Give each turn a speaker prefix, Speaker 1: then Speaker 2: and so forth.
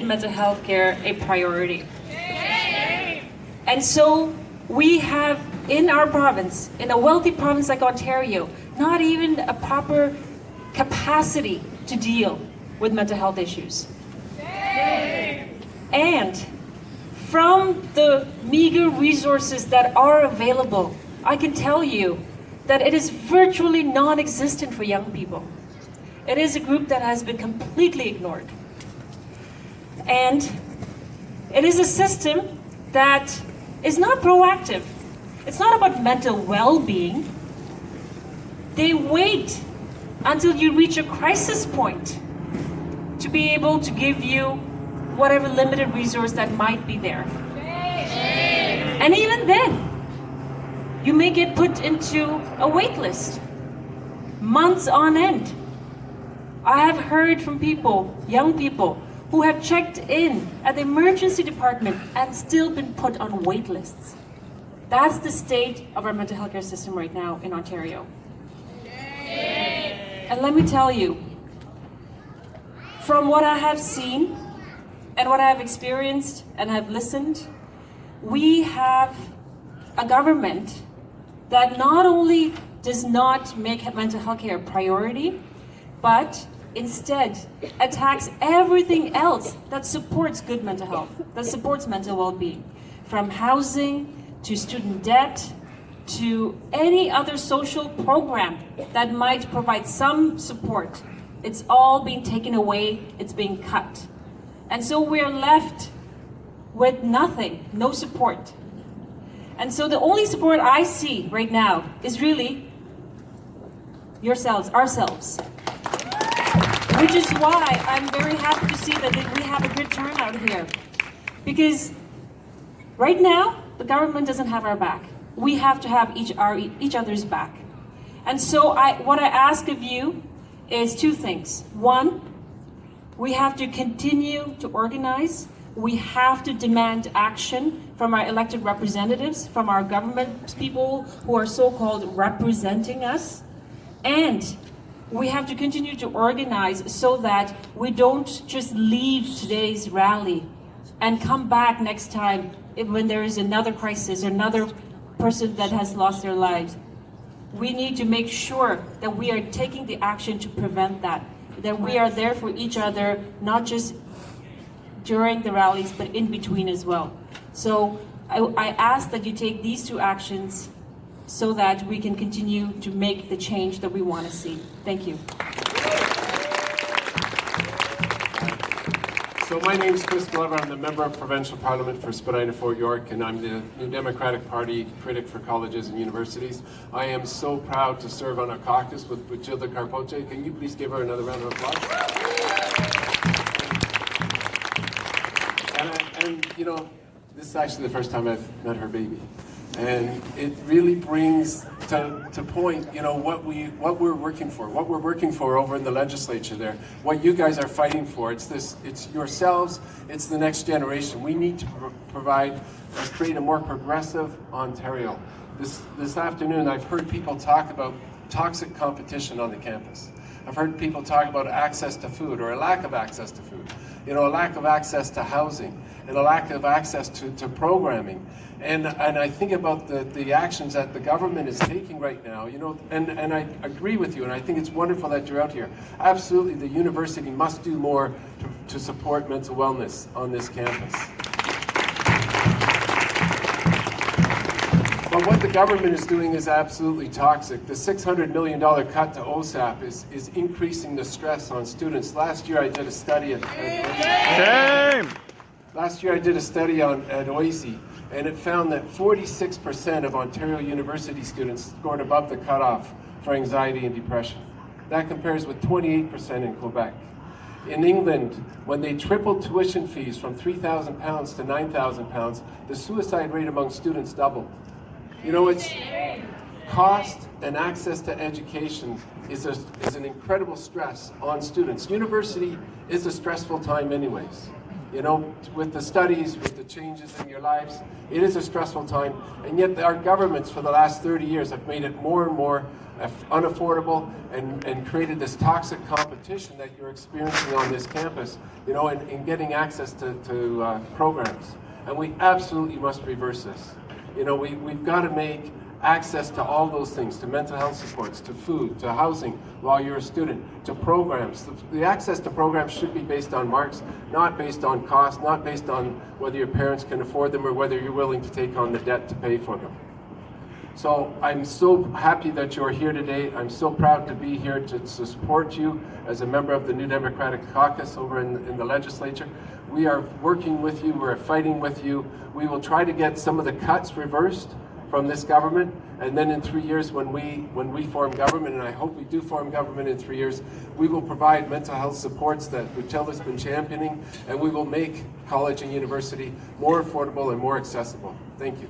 Speaker 1: mental health care a priority. And so we have in our province, in a wealthy province like Ontario, not even a proper capacity to deal with mental health issues. And from the meager resources that are available, I can tell you that it is virtually non-existent for young people. It is a group that has been completely ignored. And it is a system that is not proactive. It's not about mental well-being. They wait until you reach a crisis point to be able to give you whatever limited resource that might be there. And even then, you may get put into a wait list, months on end. I have heard from people, young people, who have checked in at the emergency department and still been put on wait lists. That's the state of our mental health care system right now in Ontario. And let me tell you, from what I have seen and what I have experienced and have listened, we have a government that not only does not make mental health care a priority, but instead attacks everything else that supports good mental health, that supports mental well-being, from housing to student debt to any other social program that might provide some support. It's all being taken away, it's being cut. And so we're left with nothing, no support. And so the only support I see right now is really yourselves, ourselves. Which is why I'm very happy to see that we have a good turnout here. Because right now, the government doesn't have our back. We have to have each other's back. And so what I ask of you is two things. One, we have to continue to organize. We have to demand action from our elected representatives, from our government people who are so-called representing us. And we have to continue to organize so that we don't just leave today's rally and come back next time when there is another crisis or another person that has lost their lives. We need to make sure that we are taking the action to prevent that we are there for each other, not just during the rallies, but in between as well. So I ask that you take these two actions so that we can continue to make the change that we want to see. Thank you.
Speaker 2: So my name is Chris Glover. I'm the Member of Provincial Parliament for Spadina-Fort York, and I'm the New Democratic Party critic for colleges and universities. I am so proud to serve on a caucus with Bhutila Karpoche. Can you please give her another round of applause? And you know, this is actually the first time I've met her baby. And it really brings to point, you know, what we're working for over in the legislature there, what you guys are fighting for. It's yourselves, it's the next generation. We need to create a more progressive Ontario. This afternoon, I've heard people talk about toxic competition on the campus. I've heard people talk about access to food or a lack of access to food, you know, a lack of access to housing and a lack of access to programming. And I think about the actions that the government is taking right now, you know, and I agree with you, and I think it's wonderful that you're out here. Absolutely, the university must do more to support mental wellness on this campus. But what the government is doing is absolutely toxic. The $600 million cut to OSAP is increasing the stress on students. Last year I did a study at OISE, and it found that 46% of Ontario University students scored above the cutoff for anxiety and depression. That compares with 28% in Quebec. In England, when they tripled tuition fees from £3,000 to £9,000, the suicide rate among students doubled. You know, it's cost and access to education is an incredible stress on students. University is a stressful time anyways. You know, with the studies, with the changes in your lives, it is a stressful time, and yet our governments for the last 30 years have made it more and more unaffordable and created this toxic competition that you're experiencing on this campus, you know, in getting access to programs. And we absolutely must reverse this. You know, we've got to make access to all those things, to mental health supports, to food, to housing while you're a student, to programs. The access to programs should be based on marks, not based on cost, not based on whether your parents can afford them or whether you're willing to take on the debt to pay for them. So I'm so happy that you're here today. I'm so proud to be here to support you as a member of the New Democratic Caucus over in the legislature. We are working with you, we're fighting with you. We will try to get some of the cuts reversed from this government, and then in 3 years when we form government, and I hope we do form government in 3 years, we will provide mental health supports that Bhutila's been championing, and we will make college and university more affordable and more accessible. Thank you.